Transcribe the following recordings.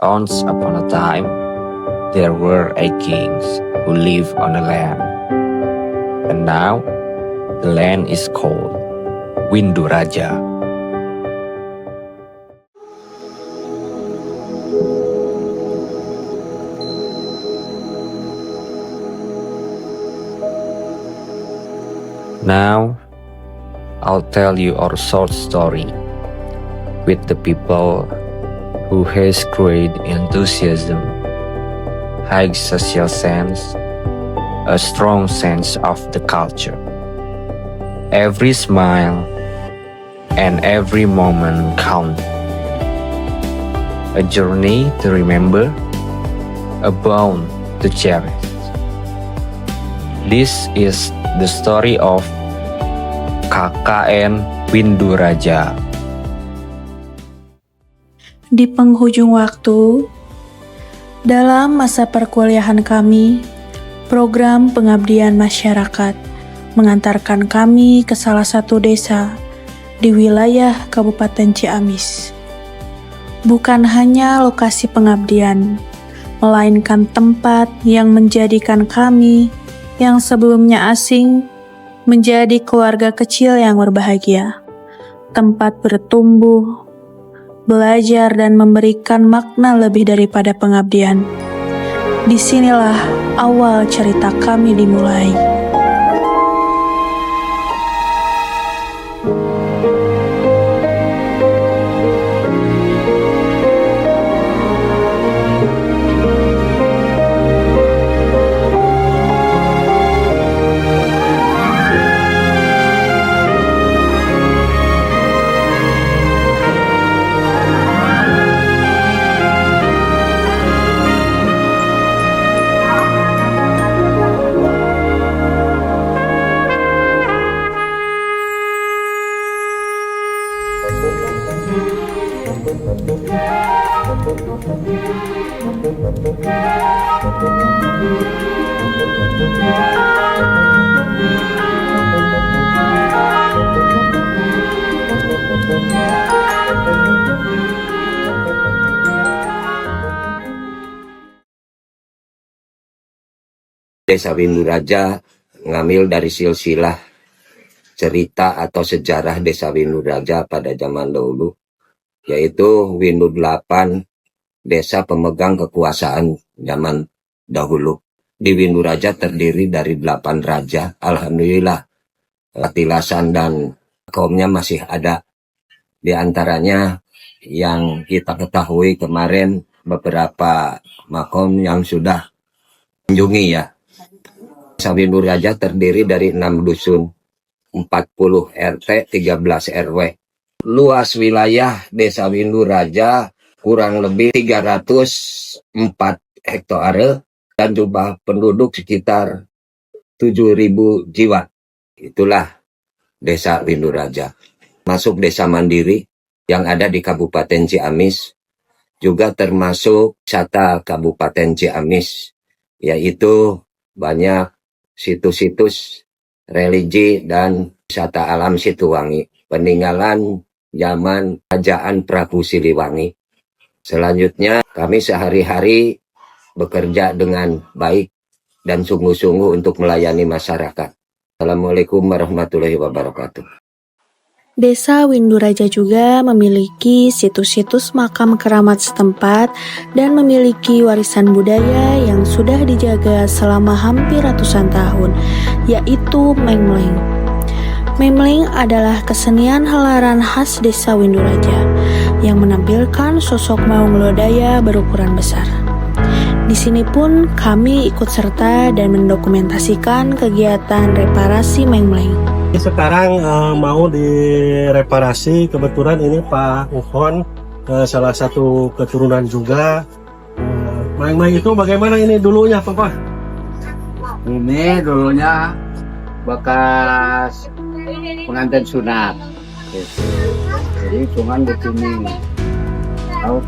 Once upon a time, there were 8 kings who lived on the land. And now, the land is called Winduraja. Now, I'll tell you our short story with the people who has great enthusiasm, high social sense, a strong sense of the culture. Every smile and every moment count. A journey to remember, a bond to cherish. This is the story of KKN Winduraja. Di penghujung waktu, dalam masa perkuliahan kami, program pengabdian masyarakat mengantarkan kami ke salah satu desa di wilayah Kabupaten Ciamis. Bukan hanya lokasi pengabdian, melainkan tempat yang menjadikan kami yang sebelumnya asing menjadi keluarga kecil yang berbahagia, tempat bertumbuh, belajar dan memberikan makna lebih daripada pengabdian. Disinilah awal cerita kami dimulai. Desa Winduraja ngambil dari silsilah cerita atau sejarah Desa Winduraja pada zaman dahulu, yaitu Windu 8, desa pemegang kekuasaan zaman dahulu. Di Winduraja terdiri dari 8 raja. Alhamdulillah, Tilasan dan kaumnya masih ada. Di antaranya yang kita ketahui kemarin beberapa makom yang sudah kunjungi ya. Desa Winduraja terdiri dari 6 dusun, 40 RT, 13 RW. Luas wilayah Desa Winduraja kurang lebih 304 hektare dan jumlah penduduk sekitar 7.000 jiwa. Itulah Desa Winduraja. Masuk desa mandiri yang ada di Kabupaten Ciamis, juga termasuk wisata Kabupaten Ciamis, yaitu banyak situs-situs religi dan wisata alam Situwangi, peninggalan zaman Kerajaan Prabu Siliwangi. Selanjutnya, kami sehari-hari bekerja dengan baik dan sungguh-sungguh untuk melayani masyarakat. Assalamualaikum warahmatullahi wabarakatuh. Desa Winduraja juga memiliki situs-situs makam keramat setempat dan memiliki warisan budaya yang sudah dijaga selama hampir ratusan tahun, yaitu Mengmleng. Mengmleng adalah kesenian helaran khas Desa Winduraja yang menampilkan sosok maung lodaya berukuran besar. Di sini pun kami ikut serta dan mendokumentasikan kegiatan reparasi Mengmleng. Sekarang mau direparasi, kebetulan ini Pak Uhon salah satu keturunan juga. Mengmleng itu bagaimana ini dulunya Papa? Ini dulunya bekas pengantin sunat gitu. Jadi cuman di sini.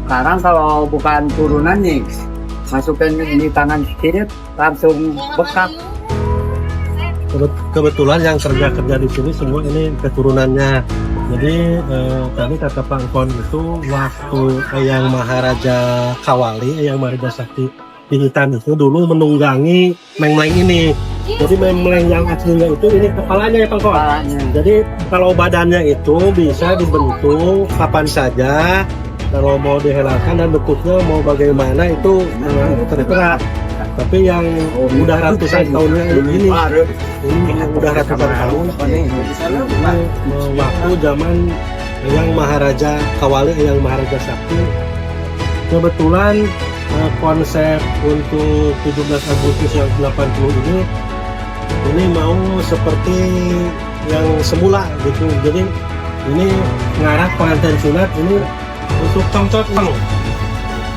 Sekarang kalau bukan turunan nih, masukin ini tangan kiri langsung bekas. Kebetulan yang kerja di sini semua ini keturunannya Jadi tadi kata Pak Kon itu waktu Eyang Maharaja Kawali, Eyang Maharaja Sakti di hutan itu dulu menunggangi Meng-Mleng ini. Jadi Meng-Mleng yang aslinya itu ini kepalanya ya Pak Kon. Jadi kalau badannya itu bisa dibentuk kapan saja, kalau mau dihelakan dan bentuknya mau bagaimana itu terserah. Tapi yang udah ratusan tahunnya ini udah ratusan tahun ini waktu zaman yang Maharaja Kawali, yang Maharaja Sakti. Kebetulan konsep untuk 17 Agustus yang 80 ini mau seperti yang semula gitu. Jadi ini ngarah pengantin sunat ini untuk tongcotong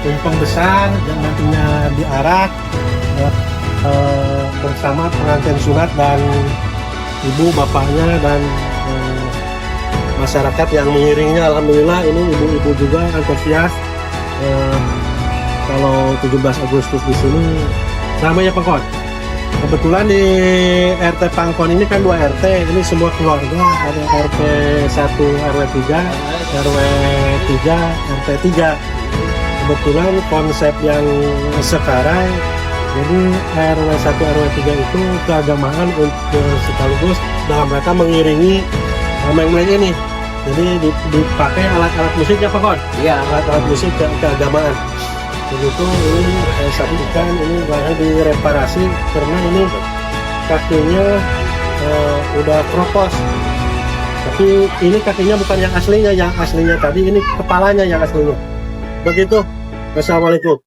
tumpeng besar yang nantinya diarak bersama pengantin sunat dan ibu bapaknya dan masyarakat yang mengiringnya. Alhamdulillah ini ibu-ibu juga antusias. Kalau 17 Agustus di sini ramai ya Pak Kon. Kebetulan di RT Pangkon ini kan 2 RT, ini semua keluarga, ada RT 1 RW 3, RW 3 RT 3. Kebetulan konsep yang sekarang, jadi RW 1 RW 3 itu keagamaan untuk sekaligus dalam mereka mengiringi Meng-Mleng ini. Jadi dipakai alat-alat musik ya Pak Kon? Iya, alat-alat musik keagamaan. Begitu ini sapi ikan ini langsung direparasi karena ini kakinya udah kropos. Tapi ini kakinya bukan yang aslinya tadi ini kepalanya yang aslinya. Begitu. Wassalamualaikum.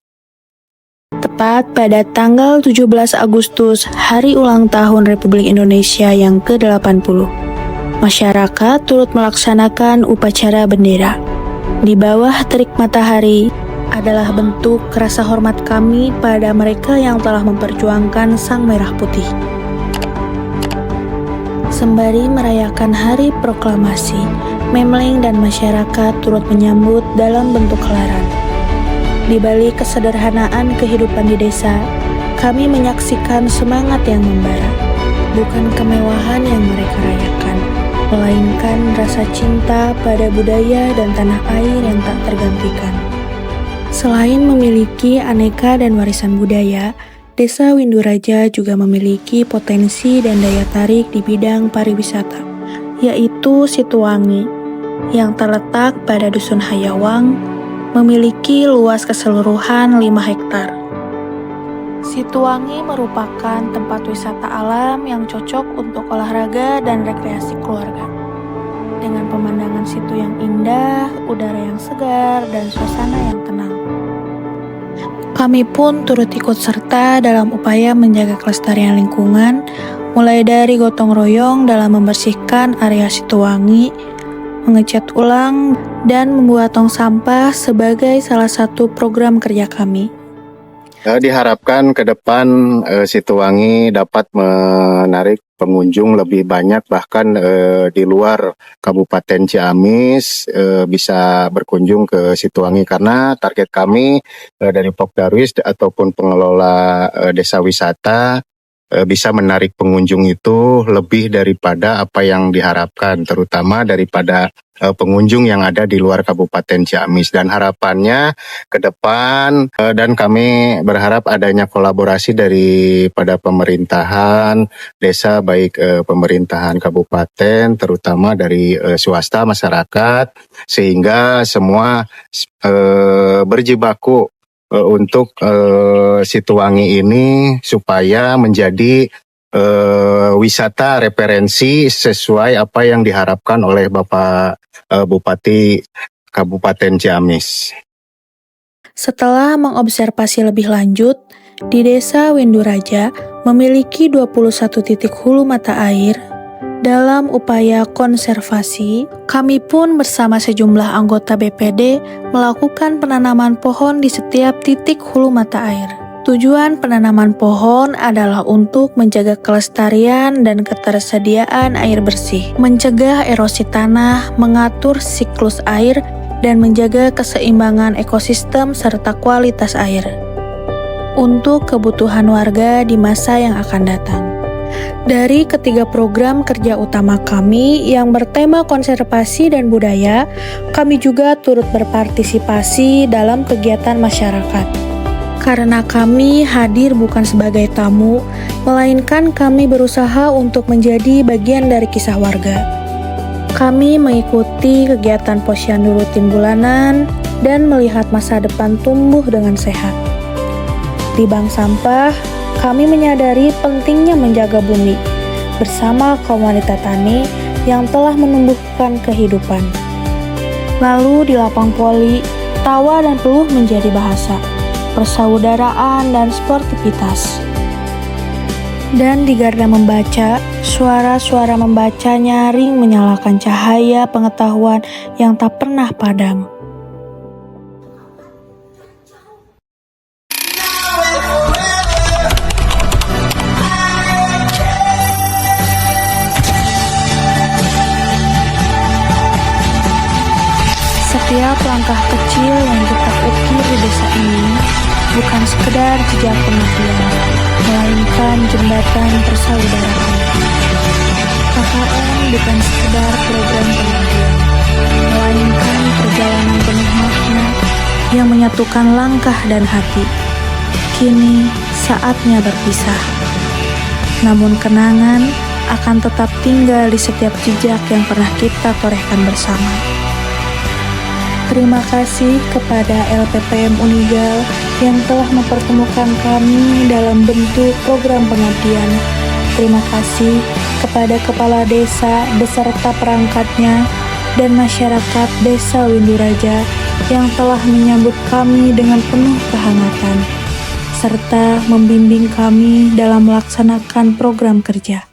Tepat pada tanggal 17 Agustus, hari ulang tahun Republik Indonesia yang ke-80, masyarakat turut melaksanakan upacara bendera. Di bawah terik matahari adalah bentuk rasa hormat kami pada mereka yang telah memperjuangkan Sang Merah Putih. Sembari merayakan hari proklamasi, Meng-Mleng dan masyarakat turut menyambut dalam bentuk helaran. Di balik kesederhanaan kehidupan di desa, kami menyaksikan semangat yang membara. Bukan kemewahan yang mereka rayakan, melainkan rasa cinta pada budaya dan tanah air yang tak tergantikan. Selain memiliki aneka dan warisan budaya, Desa Winduraja juga memiliki potensi dan daya tarik di bidang pariwisata, yaitu Situwangi, yang terletak pada Dusun Hayawang, memiliki luas keseluruhan 5 hektar. Situwangi merupakan tempat wisata alam yang cocok untuk olahraga dan rekreasi keluarga. Dengan pemandangan situ yang indah, udara yang segar, dan suasana yang tenang. Kami pun turut ikut serta dalam upaya menjaga kelestarian lingkungan, mulai dari gotong royong dalam membersihkan area Situwangi, mengecat ulang, dan membuat tong sampah sebagai salah satu program kerja kami. Diharapkan ke depan Situwangi dapat menarik pengunjung lebih banyak, bahkan di luar Kabupaten Ciamis bisa berkunjung ke Situwangi, karena target kami dari Pokdarwis ataupun pengelola desa wisata bisa menarik pengunjung itu lebih daripada apa yang diharapkan, terutama daripada pengunjung yang ada di luar Kabupaten Ciamis. Dan harapannya ke depan, dan kami berharap adanya kolaborasi daripada pemerintahan desa, baik pemerintahan kabupaten, terutama dari swasta, masyarakat, sehingga semua berjibaku untuk Situwangi ini supaya menjadi wisata referensi sesuai apa yang diharapkan oleh Bapak Bupati Kabupaten Ciamis. Setelah mengobservasi lebih lanjut, di Desa Winduraja memiliki 21 titik hulu mata air. Dalam upaya konservasi, kami pun bersama sejumlah anggota BPD melakukan penanaman pohon di setiap titik hulu mata air. Tujuan penanaman pohon adalah untuk menjaga kelestarian dan ketersediaan air bersih, mencegah erosi tanah, mengatur siklus air, dan menjaga keseimbangan ekosistem serta kualitas air untuk kebutuhan warga di masa yang akan datang. Dari ketiga program kerja utama kami yang bertema konservasi dan budaya, kami juga turut berpartisipasi dalam kegiatan masyarakat. Karena kami hadir bukan sebagai tamu, melainkan kami berusaha untuk menjadi bagian dari kisah warga. Kami mengikuti kegiatan posyandu rutin bulanan dan melihat masa depan tumbuh dengan sehat. Di bank sampah, kami menyadari pentingnya menjaga bumi bersama kaum wanita tani yang telah menumbuhkan kehidupan. Lalu di lapang poli, tawa dan peluh menjadi bahasa, persaudaraan dan sportivitas. Dan di garda membaca, suara-suara membaca nyaring menyalakan cahaya pengetahuan yang tak pernah padam. Setiap langkah kecil yang kita ukir di desa ini bukan sekedar jejak pengabdian, melainkan jembatan persaudaraan. KKN bukan sekedar program pengabdian, melainkan perjalanan penuh makna yang menyatukan langkah dan hati. Kini saatnya berpisah, namun kenangan akan tetap tinggal di setiap jejak yang pernah kita torehkan bersama. Terima kasih kepada LPPM Unigal yang telah mempertemukan kami dalam bentuk program pengabdian. Terima kasih kepada Kepala Desa beserta perangkatnya dan masyarakat Desa Winduraja yang telah menyambut kami dengan penuh kehangatan, serta membimbing kami dalam melaksanakan program kerja.